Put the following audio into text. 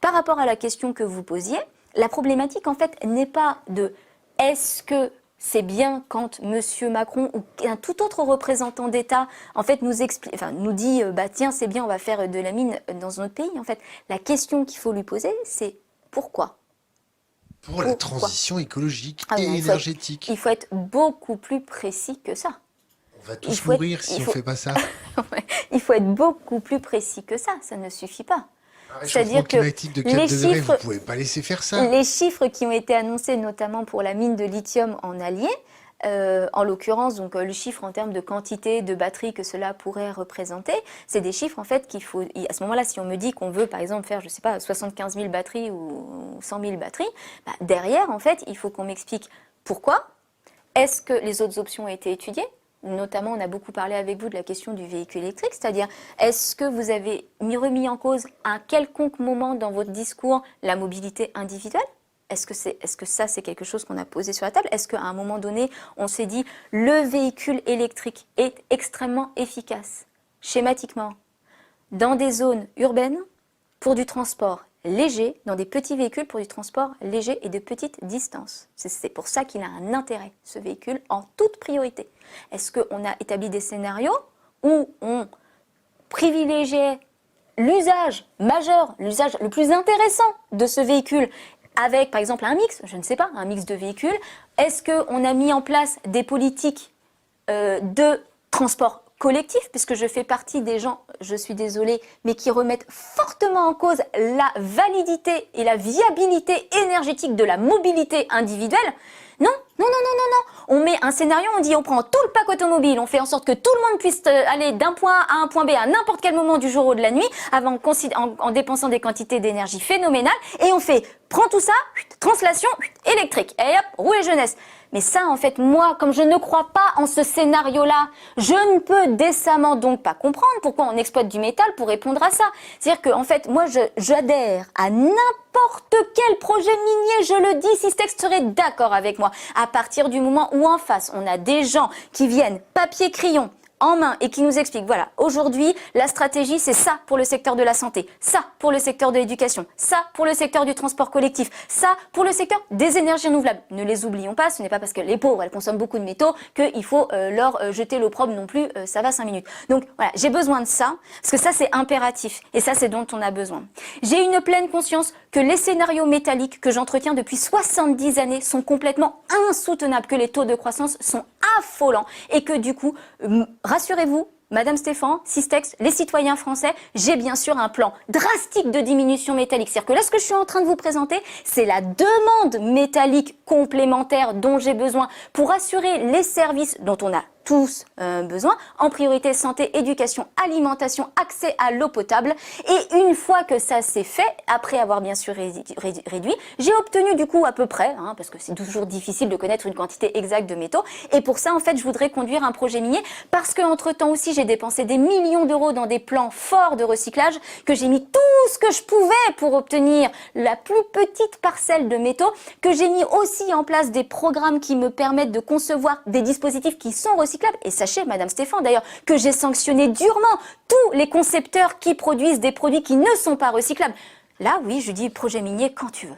par rapport à la question que vous posiez, la problématique en fait n'est pas de est-ce que c'est bien quand M. Macron ou un tout autre représentant d'État en fait nous dit bah tiens c'est bien on va faire de la mine dans notre pays. En fait, la question qu'il faut lui poser c'est pourquoi. Pour la transition écologique Ah et non, énergétique. il faut être beaucoup plus précis que ça. On va tous mourir si on ne fait pas ça. Il faut être beaucoup plus précis que ça ne suffit pas. C'est-à-dire que les chiffres, vous pouvez pas laisser faire ça. Les chiffres qui ont été annoncés notamment pour la mine de lithium en Allier, en l'occurrence donc le chiffre en termes de quantité de batteries que cela pourrait représenter, c'est des chiffres en fait qu'il faut, à ce moment-là si on me dit qu'on veut par exemple faire je sais pas 75 000 batteries ou 100 000 batteries, bah, derrière en fait il faut qu'on m'explique pourquoi, est-ce que les autres options ont été étudiées? Notamment, on a beaucoup parlé avec vous de la question du véhicule électrique, c'est-à-dire est-ce que vous avez remis en cause à un quelconque moment dans votre discours la mobilité individuelle? Est-ce que ça, c'est quelque chose qu'on a posé sur la table? Est-ce qu'à un moment donné, on s'est dit le véhicule électrique est extrêmement efficace, schématiquement, dans des zones urbaines pour du transport léger, dans des petits véhicules pour du transport léger et de petite distance. C'est pour ça qu'il a un intérêt, ce véhicule, en toute priorité. Est-ce qu'on a établi des scénarios où on privilégiait l'usage majeur, l'usage le plus intéressant de ce véhicule avec, par exemple, un mix, je ne sais pas, un mix de véhicules? Est-ce qu'on a mis en place des politiques de transport collectif, puisque je fais partie des gens, je suis désolée, mais qui remettent fortement en cause la validité et la viabilité énergétique de la mobilité individuelle? Non, non, non, non, non, non. On met un scénario, on dit on prend tout le pack automobile, on fait en sorte que tout le monde puisse aller d'un point A à un point B à n'importe quel moment du jour ou de la nuit, en dépensant des quantités d'énergie phénoménales, et on fait, prends tout ça, translation électrique, et hop, roulez jeunesse. Mais ça, en fait, moi, comme je ne crois pas en ce scénario-là, je ne peux décemment donc pas comprendre pourquoi on exploite du métal pour répondre à ça. C'est-à-dire que, en fait, moi, j'adhère à n'importe quel projet minier, je le dis, Systex serait d'accord avec moi. À partir du moment où en face, on a des gens qui viennent papier-crayon en main et qui nous expliquent, voilà, aujourd'hui, la stratégie, c'est ça pour le secteur de la santé, ça pour le secteur de l'éducation, ça pour le secteur du transport collectif, ça pour le secteur des énergies renouvelables. Ne les oublions pas, ce n'est pas parce que les pauvres, elles consomment beaucoup de métaux qu'il faut leur jeter l'opprobre non plus, ça va 5 minutes. Donc voilà, j'ai besoin de ça, parce que ça c'est impératif, et ça c'est dont on a besoin. J'ai une pleine conscience que les scénarios métalliques que j'entretiens depuis 70 années sont complètement insoutenables, que les taux de croissance sont affolants, et que du coup, rassurez-vous, Madame Stéphan, Systex, les citoyens français, j'ai bien sûr un plan drastique de diminution métallique. C'est-à-dire que là, ce que je suis en train de vous présenter, c'est la demande métallique complémentaire dont j'ai besoin pour assurer les services dont on a tous besoin, en priorité santé, éducation, alimentation, accès à l'eau potable. Et une fois que ça s'est fait, après avoir bien sûr réduit, j'ai obtenu du coup à peu près, parce que c'est toujours difficile de connaître une quantité exacte de métaux, et pour ça en fait je voudrais conduire un projet minier, parce qu'entre temps aussi j'ai dépensé des millions d'euros dans des plans forts de recyclage, que j'ai mis tout ce que je pouvais pour obtenir la plus petite parcelle de métaux, que j'ai mis aussi en place des programmes qui me permettent de concevoir des dispositifs qui sont recyclables. Et sachez, Madame Stéphan, d'ailleurs, que j'ai sanctionné durement tous les concepteurs qui produisent des produits qui ne sont pas recyclables. Là, oui, je dis projet minier quand tu veux.